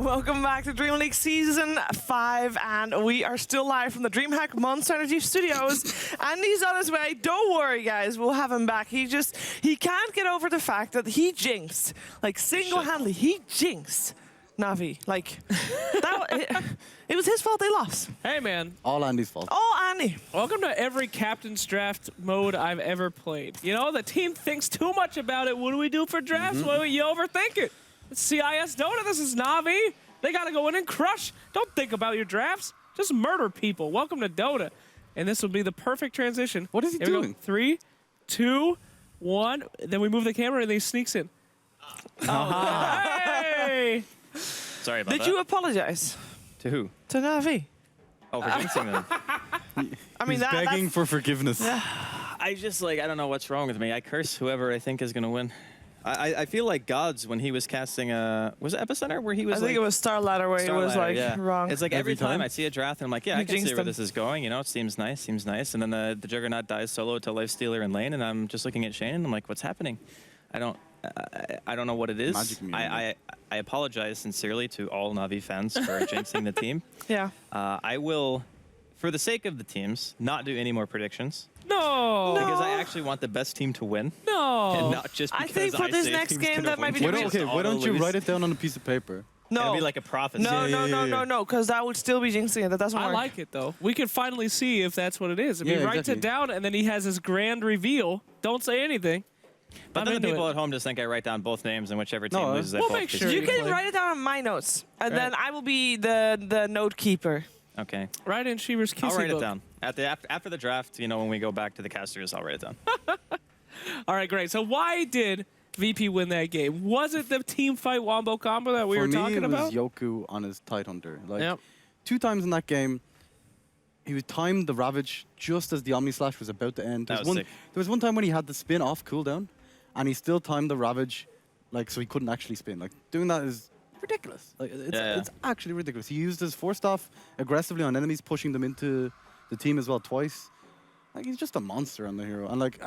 Welcome back to DreamLeague Season 5, and we are still live from the DreamHack Monster Energy Studios, and he's on his way. Don't worry, guys, we'll have him back. He can't get over the fact that he jinxed, like single-handedly, he jinxed Na'Vi. Like, it was his fault they lost. Hey, man. All Andy's fault. All Andy. Welcome to every captain's draft mode I've ever played. You know, the team thinks too much about it. What do we do for drafts? Well, you overthink it. It's CIS Dota. This is Na'Vi. They got to go in and crush. Don't think about your drafts. Just murder people. Welcome to Dota. And this will be the perfect transition. What is he doing? 3, 2, 1. Then we move the camera and he sneaks in. Oh, hey! Sorry about that. Did you apologize To who? to Na'Vi? Oh, for jinxing them. I mean, He's begging for forgiveness. I just, like, I don't know what's wrong with me. I curse whoever I think is going to win. I feel like Gods when he was casting, was it Epicenter where he was I think it was Star Ladder where it was like wrong. It's like every time I see a draft and I'm like, yeah, You I can see jinxed where him. this is going. You know, it seems nice. And then the Juggernaut dies solo to Lifestealer and lane, and I'm just looking at Shane and I'm like, what's happening? I don't know what it is. Magic I apologize sincerely to all Na'Vi fans for jinxing the team. Yeah. I will, for the sake of the teams, not do any more predictions. No. Because I actually want the best team to win. No. And not just I because think for this say next team's game gonna that might win. be Why the don't, Just okay, why don't you auto-lose. write it down on a piece of paper? No. It'll be like a prophecy. No, because that would still be jinxing it. That doesn't I work. like it, though. We can finally see if that's what it is. If he Yeah, writes it exactly. down and then he has his grand reveal, don't say anything. But I'm then the into people it. at home just think I write down both names, and whichever team No, loses, I we'll vote make for sure You you. can play. write it down on my notes, and Right. then I will be the note keeper. Okay. Right in Shiver's kissy I'll write book. it down. After the draft, you know, when we go back to the casters, I'll write it down. All right, great. So why did VP win that game? Was it the team fight wombo combo that we For were me, talking it about? was Yoku on his Tidehunter. Like, Yep. 2 times in that game, he was timed the Ravage just as the Omni Slash was about to end. That was There sick. was one time when he had the spin off cooldown, and he still timed the Ravage, like, so he couldn't actually spin. Like, doing that is ridiculous. Like, it's actually ridiculous. He used his force staff aggressively on enemies, pushing them into the team as well twice. Like, he's just a monster on the hero. And like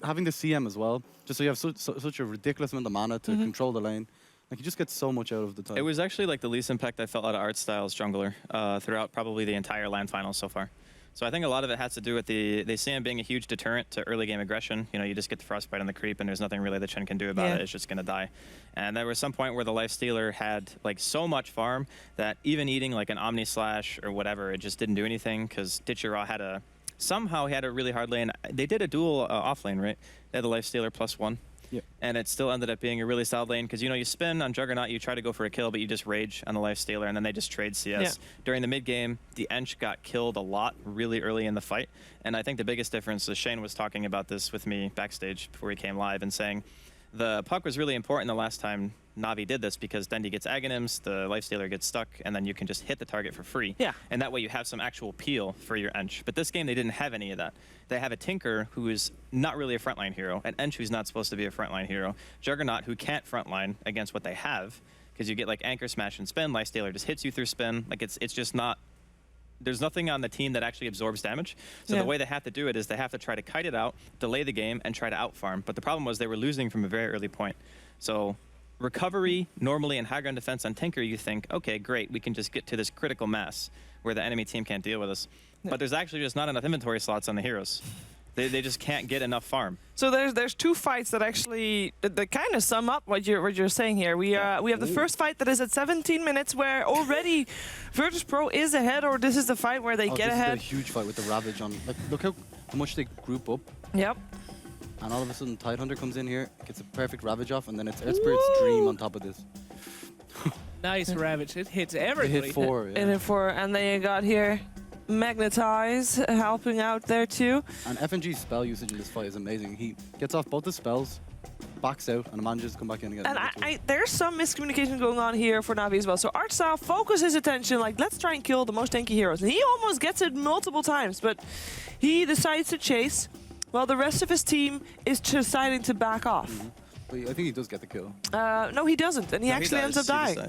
having the CM as well, just so you have such a ridiculous amount of mana to control the lane. Like, you just get so much out of the time. It was actually like the least impact I felt out of Art Styles jungler throughout probably the entire LAN finals so far. So I think a lot of it has to do with they see him being a huge deterrent to early game aggression. You know, you just get the frostbite on the creep, and there's nothing really that Chen can do about it. It's just gonna die. And there was some point where the Lifestealer had like so much farm that even eating like an Omni Slash or whatever, it just didn't do anything because Ditchera had somehow he had a really hard lane. They did a duel off lane, right? They had the Lifestealer +1. Yeah. And it still ended up being a really solid lane because, you know, you spin on Juggernaut, you try to go for a kill, but you just rage on the Lifestealer, and then they just trade CS. Yeah. During the mid game, the Ench got killed a lot really early in the fight. And I think the biggest difference is Shane was talking about this with me backstage before he came live and saying the puck was really important the last time Na'Vi did this because Dendi gets Aghanims, the Lifestealer gets stuck, and then you can just hit the target for free. Yeah. And that way you have some actual peel for your Ench. But this game, they didn't have any of that. They have a Tinker who is not really a frontline hero, an Ench who's not supposed to be a frontline hero, Juggernaut who can't frontline against what they have, because you get like Anchor Smash and Spin, Lifestealer just hits you through Spin. Like it's just not, there's nothing on the team that actually absorbs damage. So Yeah. the way they have to do it is they have to try to kite it out, delay the game, and try to outfarm. But the problem was they were losing from a very early point. So recovery, normally in high ground defense on Tinker, you think, okay, great, we can just get to this critical mass where the enemy team can't deal with us. But there's actually just not enough inventory slots on the heroes. They just can't get enough farm. So there's 2 fights that actually that kind of sum up what you're saying here. We have the first fight that is at 17 minutes where already Virtus Pro is ahead, or this is the fight where they get this ahead. is a huge fight with the Ravage on. Like, look how much they group up. Yep. And all of a sudden, Tidehunter comes in here, gets a perfect Ravage off, and then it's Earth Spirit's Dream on top of this. Nice Ravage. It hits They everybody. hit 4. Yeah. And then you got here Magnetize helping out there too. And FNG's spell usage in this fight is amazing. He gets off both the spells, backs out, and manages to come back in again. And there's some miscommunication going on here for Na'Vi as well. So Artstyle focuses his attention, like, let's try and kill the most tanky heroes. And he almost gets it multiple times, but he decides to chase, while the rest of his team is deciding to back off. But I think he does get the kill. No, he doesn't, and he actually ends up dying.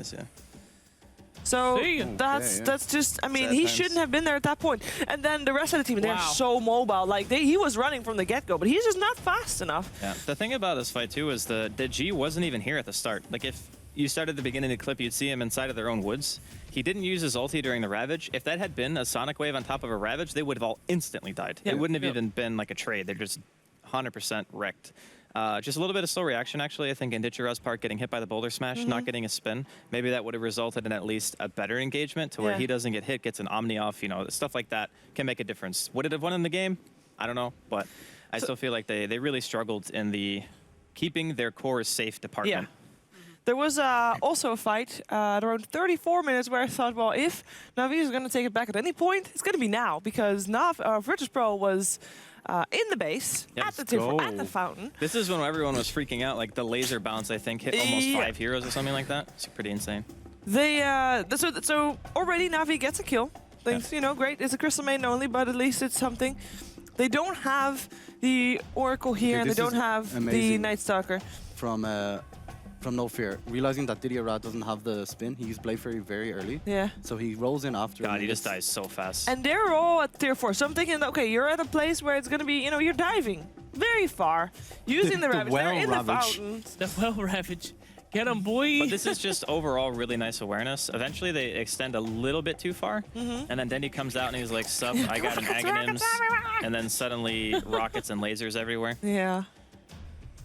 So See? that's just, I mean, Sad he times. shouldn't have been there at that point. And then the rest of the team, they're Wow. so mobile. Like, he was running from the get-go, but he's just not fast enough. Yeah. The thing about this fight too is the G wasn't even here at the start. Like if you start at the beginning of the clip, you'd see him inside of their own woods. He didn't use his ulti during the Ravage. If that had been a Sonic Wave on top of a Ravage, they would have all instantly died. Yeah. It wouldn't have even been like a trade. They're just 100% wrecked. Just a little bit of slow reaction, actually. I think in Ditchera's part, getting hit by the boulder smash, not getting a spin, maybe that would have resulted in at least a better engagement to where he doesn't get hit, gets an Omni off, you know, stuff like that can make a difference. Would it have won in the game? I don't know, but I still feel like they really struggled in the keeping their cores safe department. Yeah. There was also a fight at around 34 minutes where I thought, well, if Na'Vi is going to take it back at any point, it's going to be now, because Virtus.pro was in the base, at the fountain. This is when everyone was freaking out. Like the laser bounce, I think, hit almost 5 heroes or something like that. It's pretty insane. They so already Na'Vi gets a kill. Thanks, you know, great. It's a Crystal Maiden only, but at least it's something. They don't have the Oracle here, and they don't have the Night Stalker. From No Fear, realizing that Didier doesn't have the spin, he used Blade Fury very early. Yeah. So he rolls in after. God, he just dies so fast. And they're all at tier 4. So I'm thinking, okay, you're at a place where it's going to be, you know, you're diving very far, using the Ravage. They're in the fountain. The well Ravage. Get him, boy. But this is just overall really nice awareness. Eventually, they extend a little bit too far, and then Dendy comes out and he's like, "Sup, I got an Aghanims," and then suddenly rockets and lasers everywhere. Yeah.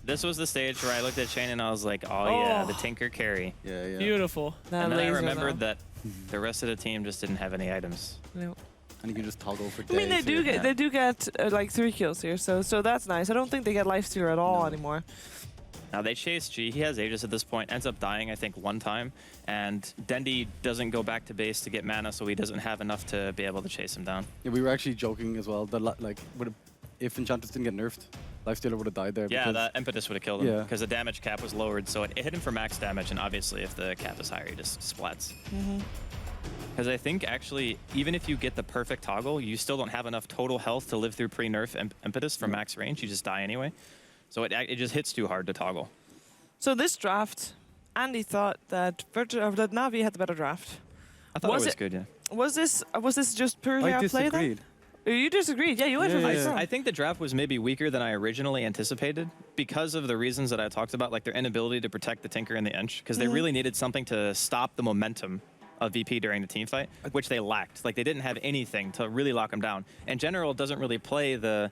This was the stage where I looked at Shane and I was like, "Oh yeah, the Tinker carry." Yeah, yeah. Beautiful. And then I remembered that the rest of the team just didn't have any items. No. And you can just toggle for days. I mean, they do get like 3 kills here, so that's nice. I don't think they get lifesteal at all anymore. Now they chase G. He has Aegis at this point. Ends up dying, I think, 1 time. And Dendy doesn't go back to base to get mana, so he doesn't have enough to be able to chase him down. Yeah, we were actually joking as well that if Enchantress didn't get nerfed, Lifestealer would have died there. Yeah, that Impetus would have killed him Yeah. because the damage cap was lowered, so it hit him for max damage. And obviously, if the cap is higher, he just splats. Because I think actually, even if you get the perfect toggle, you still don't have enough total health to live through pre-nerf Impetus for max range. You just die anyway. So it just hits too hard to toggle. So this draft, Andy thought that that Na'Vi had the better draft. I thought it was good, yeah. Was this just purely I outplay then? disagreed. You disagreed? Yeah, you went for Vice. I think the draft was maybe weaker than I originally anticipated because of the reasons that I talked about, like their inability to protect the Tinker and the Ench, because they really needed something to stop the momentum of VP during the team fight, which they lacked. Like they didn't have anything to really lock him down. And General doesn't really play the...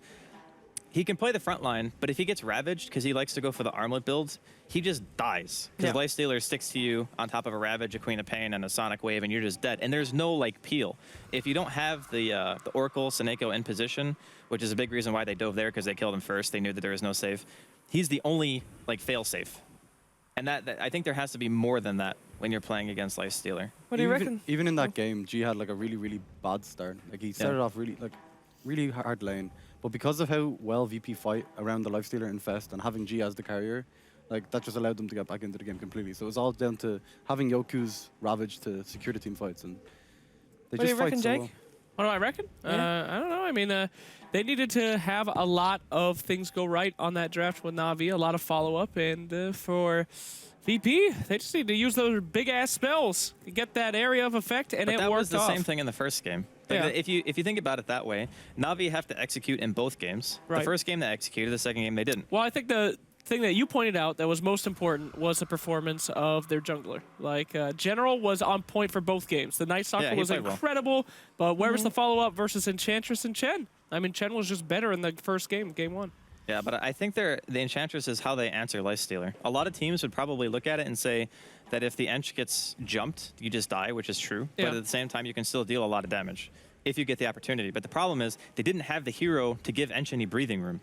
He can play the front line, but if he gets ravaged, because he likes to go for the armlet builds, he just dies. Because Lifestealer sticks to you on top of a Ravage, a Queen of Pain, and a Sonic Wave, and you're just dead. And there's no, like, peel. If you don't have the Oracle, Seneko in position, which is a big reason why they dove there, because they killed him first, they knew that there was no save, he's the only, like, fail-safe. And that I think there has to be more than that when you're playing against Lifestealer. What do you reckon? Even in that game, G had, like, a really, really bad start. Like, he started off really hard lane. But because of how well VP fight around the Lifestealer Infest and having G as the carrier, like that just allowed them to get back into the game completely. So it was all down to having Yoku's Ravage to secure the team fights, and they What do just you fight reckon, so Jake? well. What do I reckon? I don't know. I mean, they needed to have a lot of things go right on that draft with Na'Vi, a lot of follow-up, and for VP, they just need to use those big-ass spells to get that area of effect, and But it that worked was the off. same thing in the first game. Like if you think about it that way, Na'Vi have to execute in both games. Right. The first game they executed, the second game they didn't. Well, I think the thing that you pointed out that was most important was the performance of their jungler. Like, General was on point for both games. The Night Stalker was played well. incredible, but where was the follow-up versus Enchantress and Chen? I mean, Chen was just better in the first game, game 1. Yeah, but I think the Enchantress is how they answer Lifestealer. A lot of teams would probably look at it and say that if the Ench gets jumped, you just die, which is true. Yeah. But at the same time, you can still deal a lot of damage if you get the opportunity. But the problem is they didn't have the hero to give Ench any breathing room.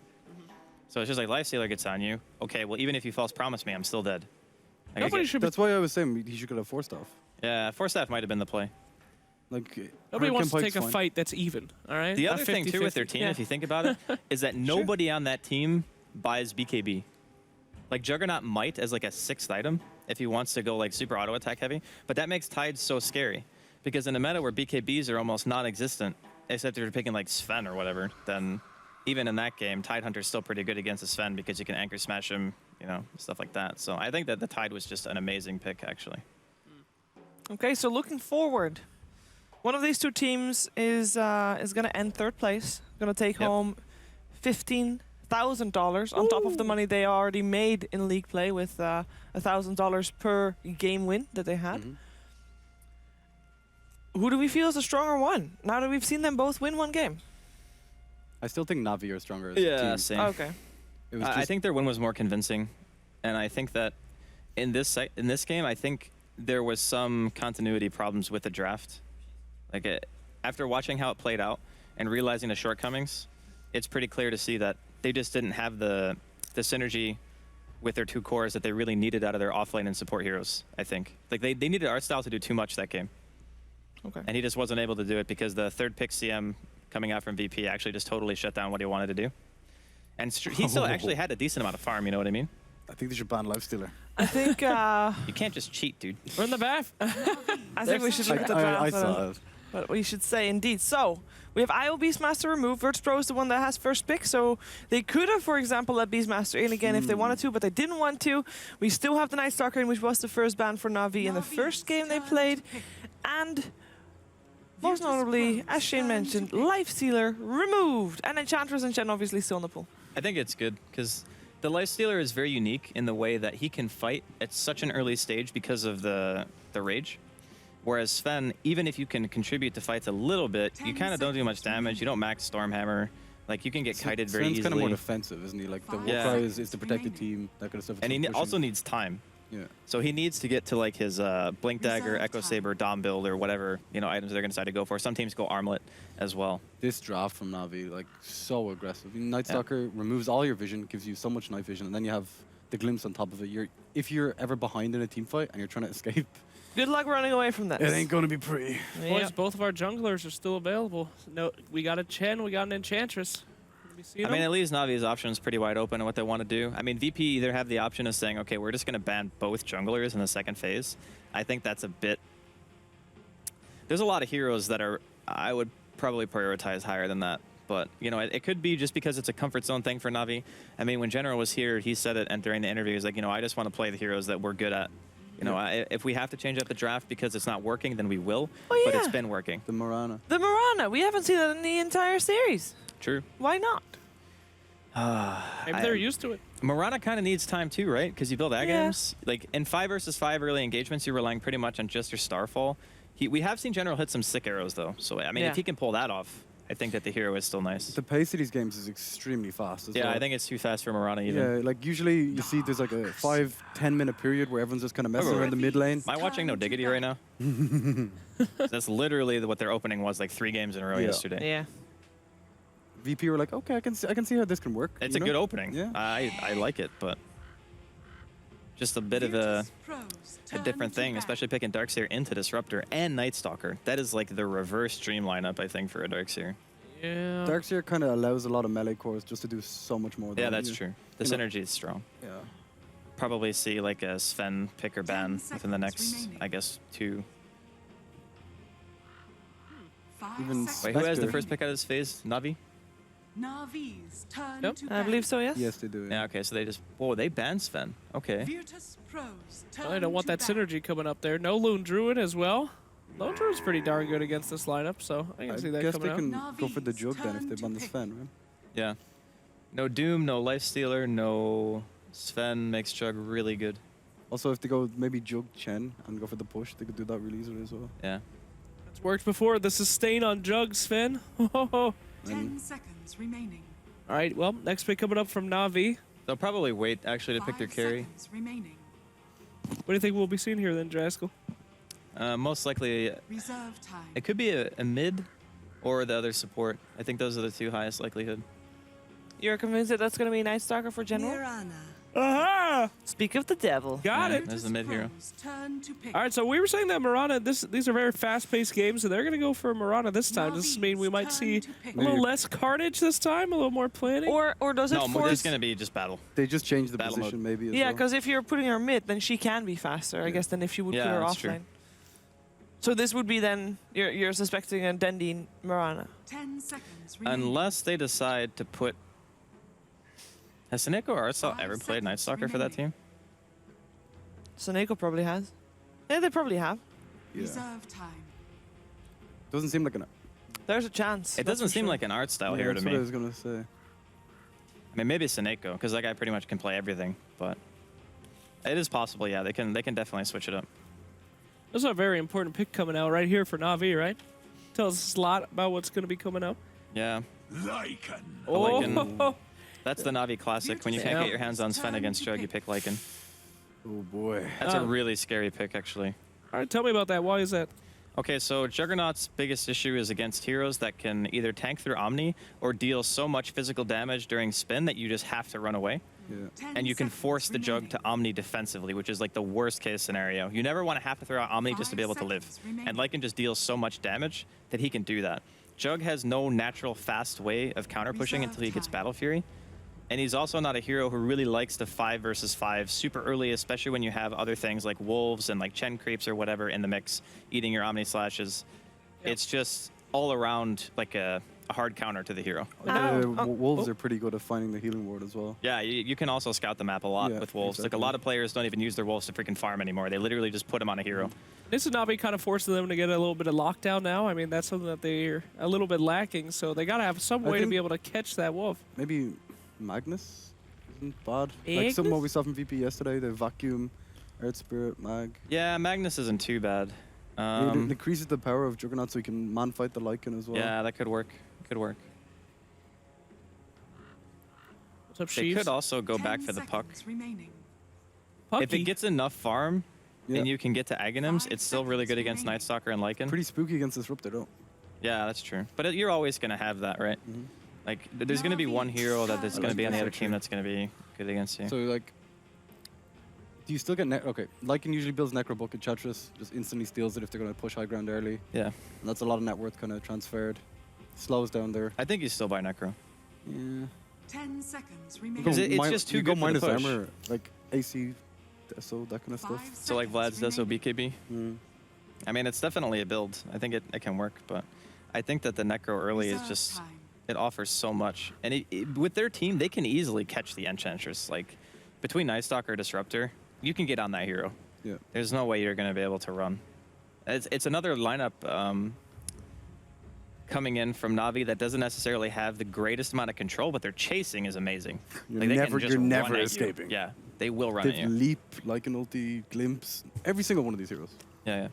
So it's just like Lifestealer gets on you. Okay, well, even if you false promise me, I'm still dead. Like, Nobody should be, That's why I was saying he should get a 4-staff. Yeah, Force Staff might have been the play. Like nobody wants to Hurricane take a Pike's fight that's even, all right? The A other thing, too, with their 50-50. team, Yeah. if you think about it, is that nobody on that team buys BKB. Like, Juggernaut might as, like, a 6th item if he wants to go, like, super auto-attack heavy. But that makes Tides so scary. Because in a meta where BKBs are almost non-existent, except if you're picking, like, Sven or whatever, then even in that game, Tidehunter's still pretty good against the Sven because you can anchor smash him, you know, stuff like that. So I think that the Tide was just an amazing pick, actually. Okay, so looking forward, one of these two teams is going to end 3rd place, going to take home $15,000. $1,000 on top of the money they already made in league play with $1,000 per game win that they had. Who do we feel is the stronger one now that we've seen them both win one game? I still think Na'Vi are stronger as a Yeah, team. same. Okay. It was I just- think their win was more convincing, and I think that in this game, I think there was some continuity problems with the draft. Like after watching how it played out and realizing the shortcomings, it's pretty clear to see that they just didn't have the synergy with their two cores that they really needed out of their offlane and support heroes. I think like they needed Artstyle to do too much that game. Okay. And he just wasn't able to do it because the third pick CM coming out from VP actually just totally shut down what he wanted to do. And he still actually had a decent amount of farm, you know what I mean? I think they should ban Lifestealer. I think You can't just cheat, dude. We're in the bath. I think we should look at the draft. I saw it. But we should say indeed. So we have IO Beastmaster removed. Virtus.pro is the one that has first pick. So they could have, for example, let Beastmaster in again if they wanted to, but they didn't want to. We still have the Night Stalker in, which was the first ban for Na'Vi in the first game they played. And most notably, as Shane mentioned, Lifestealer removed. And Enchantress and Chen obviously still in the pool. I think it's good because the Lifestealer is very unique in the way that he can fight at such an early stage because of the rage. Whereas Sven, even if you can contribute to fights a little bit, you kind of don't do much damage. You don't max Stormhammer. Like, you can get kited very easily. Sven's kind of more defensive, isn't he? Like, the Yeah. Warcry is to protect the team, that kind of stuff. And he Pushing. also needs time. Yeah. So he needs to get to like his Blink Dagger, Echo Saber, Dom build, or whatever items they're gonna decide to go for. Some teams go Armlet as well. This draft from Na'Vi, like, so aggressive. Night Stalker removes all your vision, gives you so much night vision, and then you have the glimpse on top of it. If you're ever behind in a team fight and you're trying to escape, Good luck running away from this. it ain't gonna be pretty. Boys, both of our junglers are still available. No, we got a Chen, we got an Enchantress. Let me see I mean, them. at least Navi's option is pretty wide open on what they want to do. I mean, VP either have the option of saying, okay, we're just going to ban both junglers in the second phase. I think that's a bit... There's a lot of heroes that I would probably prioritize higher than that. But, it could be just because it's a comfort zone thing for Na'Vi. I mean, when General was here, he said it during the interview. He's like, I just want to play the heroes that we're good at. If we have to change up the draft because it's not working, then we will. Oh, But yeah. it's been working. The Morana. The Mirana. We haven't seen that in the entire series. True. Why not? Maybe they're used to it. Morana kind of needs time too, right? Because you build Agams. Like in 5 versus 5 early engagements, you're relying pretty much on just your Starfall. We have seen General hit some sick arrows though. So I mean, Yeah. if he can pull that off, I think that the hero is still nice. The pace of these games is extremely fast as Yeah, well. I think it's too fast for Morana even. Yeah, like usually you see there's like a 5-10 minute period where everyone's just kind of messing around the mid lane. Am I watching No Diggity right now? That's literally what their opening was, like 3 games in a row Yeah. yesterday. Yeah. VP were like, okay, I can see how this can work. It's you a know? good opening. Yeah. I like it, but just a bit of a different thing, especially picking Darkseer into Disruptor and Night Stalker. That is like the reverse dream lineup, I think, for a Darkseer. Yeah. Darkseer kind of allows a lot of melee cores just to do so much more. Yeah, than that's you- true. The you know. synergy is strong. Yeah. Probably see like a Sven pick or ban within the next, remaining. I guess, 2. Even Wait, who has the Spectre. first pick out of this phase? Navi? Navi's turn Yep. to I believe so, yes. Yes, they do. Yeah, okay, so they just... Whoa, they banned Sven. Okay. Virtus Pro's turn Well, I don't want to that battle. synergy coming up there. No Lone Druid as well. Lone Druid's pretty darn good against this lineup, so I I can see that guess coming they out. can go for the Navi's jug then if turn they to ban the pick. Sven, right? Yeah. No Doom, no Lifestealer, no Sven makes Chug really good. Also, if they go maybe jug Chen and go for the push, they could do that really easily as well. Yeah. It's worked before. The sustain on Jug, Sven. All 10 seconds remaining. right, well, next pick coming up from Na'Vi. They'll probably wait, actually, to pick their 5 carry. seconds remaining. What do you think we'll be seeing here then, Draskell? Most likely, Reserve time. it could be a mid or the other support. I think those are the 2 highest likelihood. You're convinced that that's going to be Night Stalker for General? Mirana. Aha! Speak of the devil. Got Yeah. it. There's the mid hero. Pro's turn to pick. All right, so we were saying that Mirana, these are very fast-paced games, so they're going to go for Mirana this time. Does this mean we might see a little less carnage this time, a little more planning? Or does it No, force... it's going to be just battle. They just changed the Battle position maybe as Yeah, well. because if you're putting her mid, then she can be faster, I guess, than if you would Yeah, put her that's true. offlane. So this would be then, you're suspecting a Dendi Mirana. 10 seconds remaining. Unless they decide to put... Has Seneko or Artsal 5 ever played Night seconds Stalker for that team? remaining. Soneko probably has. Yeah, they probably have. Yeah. Reserve time. Doesn't seem like an. There's a chance. It that's doesn't for seem sure. like an art style Yeah, hero to that's what I me. was gonna say. I mean, maybe Seneko, because that guy pretty much can play everything. But it is possible, yeah. They can definitely switch it up. There's a very important pick coming out right here for Na'Vi, right? Tells us a lot about what's going to be coming out. Yeah. Lycan. Oh, That's the Na'Vi classic. When you can't get your hands on Sven against Jug, you pick Lycan. Oh boy. That's a really scary pick, actually. all right. Tell me about that. Why is that? Okay, so Juggernaut's biggest issue is against heroes that can either tank through Omni or deal so much physical damage during spin that you just have to run away. Yeah. And you can force the Jug to Omni defensively, which is like the worst case scenario. You never want to have to throw out Omni just to be able to live. And Lycan just deals so much damage that he can do that. Jug has no natural fast way of counter pushing until he gets Battle Fury. And he's also not a hero who really likes to 5 versus 5 super early, especially when you have other things like wolves and like Chen creeps or whatever in the mix, eating your Omni slashes. Yep. It's just all around like a hard counter to the hero. Wolves are pretty good at finding the healing ward as well. Yeah, you can also scout the map a lot Yeah, with wolves. Like exactly. a lot of players don't even use their wolves to freaking farm anymore. They literally just put them on a hero. This is Na'Vi kind of forcing them to get a little bit of lockdown now. I mean, that's something that they're a little bit lacking. So they got to have some way to think- be able to catch that wolf. Maybe Magnus isn't bad. Like Magnus? some what we saw from VP yesterday, the vacuum, Earth Spirit, Mag. Yeah, Magnus isn't too bad. It increases the power of Juggernaut so he can man fight the Lycan as well. Yeah, that could work. Could work. What's up, They Sheaves? could also go back for the puck. Remaining. If Pucky. it gets enough farm Yeah. and you can get to Aghanims, it's still really good against Night Stalker and Lycan. Pretty spooky against Disruptor though. Yeah, that's true. But you're always going to have that, right? Like, there's going to be one hero that is going to be on the other team that's going to be good against you. So like, do you still get okay? Lycan usually builds Necro Book and Chatras, just instantly steals it if they're going to push high ground early. Yeah. And that's a lot of net worth kind of transferred. Slows down there. I think you still buy Necro. Yeah. 10 seconds You remaining. Because it's mi- just too you go good for the minus push. armor, like AC, SO, that kind of stuff. 5 So like Vlad's seconds Deso remaining. BKB. I mean, it's definitely a build. I think it can work, but I think that the Necro early is Reserve just, time. it offers so much. And with their team, they can easily catch the Enchantress. Like, between Night Stalker or Disruptor, you can get on that hero. Yeah. There's no way you're going to be able to run. It's another lineup coming in from Na'Vi that doesn't necessarily have the greatest amount of control, but their chasing is amazing. You're Like, they can never- just you're run never at you. escaping. Yeah, they will run They at have you. Leap, Lycan ulti, Glimpse, every single one of these heroes. Yeah.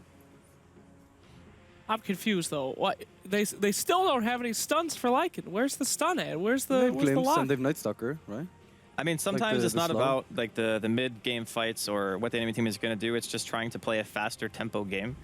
I'm confused though. What? They still don't have any stuns for Lycan. Where's the stun at? Where's They the have where's the Glimpse lock? and they have Night Stalker, right? I mean, sometimes the- it's the not slow? about like the mid-game fights or what the enemy team is going to do. It's just trying to play a faster tempo game.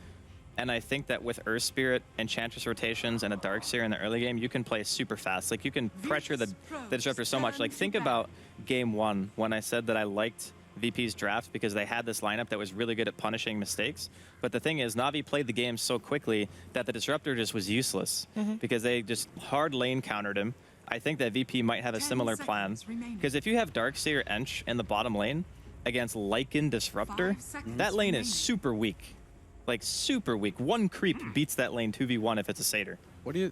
And I think that with Earth Spirit, Enchantress rotations, and a Darkseer in the early game, you can play super fast. Like, you can pressure the Disruptor so much. Like, think about Game 1 when I said that I liked VP's draft because they had this lineup that was really good at punishing mistakes. But the thing is, Na'Vi played the game so quickly that the Disruptor just was useless because they just hard lane countered him. I think that VP might have a 10 similar plan. seconds remaining. Because if you have Darkseer Ench in the bottom lane against Lycan Disruptor, 5 seconds that lane remaining. is super weak. Like, super weak. One creep beats that lane 2v1 if it's a Satyr. What do you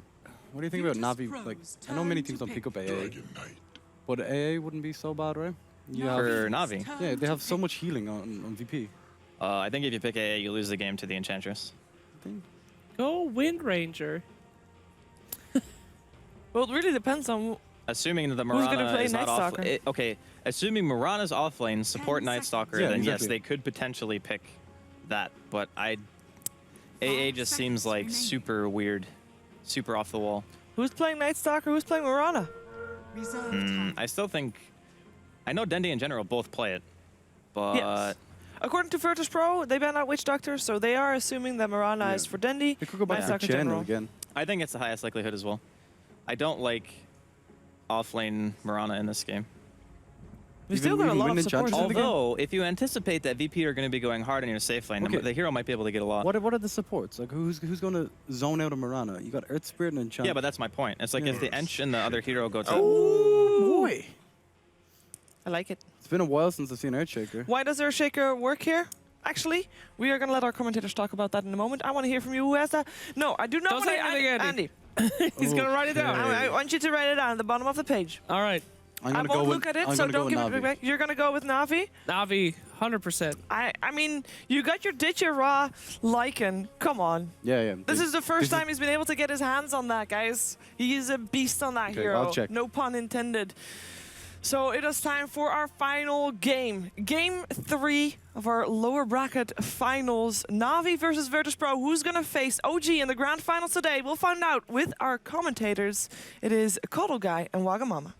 think about Virtus Na'Vi? Pros, Like, I know many turn teams to don't pick pick. up AA, Dragon Knight. but AA wouldn't be so bad, right? You have, For Na'Vi. Turn yeah, they to have so pick. much healing on VP. I think if you pick AA, you lose the game to the Enchantress. I think. Go Wind Ranger. Well, it really depends on. Assuming that the Who's gonna Mirana play is not Night off... Stalker? Okay, assuming Mirana's off lane, support 10 Night Stalker, seconds. then Yeah, yes, exactly. they could potentially pick that. But AA 5 just seconds seems like remaining. super weird. Super off the wall. Who's playing Night Stalker? Who's playing Mirana? Reserve time. I still think... I know Dendi and General both play it. But... Yes. According to Virtus Pro, they banned out Witch Doctor, so they are assuming that Mirana Yeah. is for Dendi. They could go back Night to Stalker Channel General. again. I think it's the highest likelihood as well. I don't like off-lane Mirana in this game. We've Even- still got a even lot when of Enchantress support. is in the game? Although, if you anticipate that VP are going to be going hard in your safe lane, Okay. the hero might be able to get a lot. What are the supports? Like, who's going to zone out of Mirana? You got Earth Spirit and Enchant. Yeah, but that's my point. It's like if the Ench and the other hero go to... Oh, boy. I like it. It's been a while since I've seen Earthshaker. Why does Earthshaker work here? Actually, we are going to let our commentators talk about that in a moment. I want to hear from you. Who has that? No, I do not Don't want say to. anything, Andy. He's gonna write it down. I want you to write it down at the bottom of the page. All right, I'm I gonna won't go look with, at it, I'm so gonna go don't with give it Na'Vi. back. You're going to go with Na'Vi? Na'Vi, 100%. I mean, you got your ditch your raw Lycan. Come on. Yeah. This is the first this time he's been able to get his hands on that, guys. He is a beast on that Okay, hero. I'll check. No pun intended. So it is time for our final game. Game 3 of our lower bracket finals. Na'Vi versus Virtus.pro. Who's going to face OG in the grand finals today? We'll find out with our commentators. It is Cuddle Guy and Wagamama.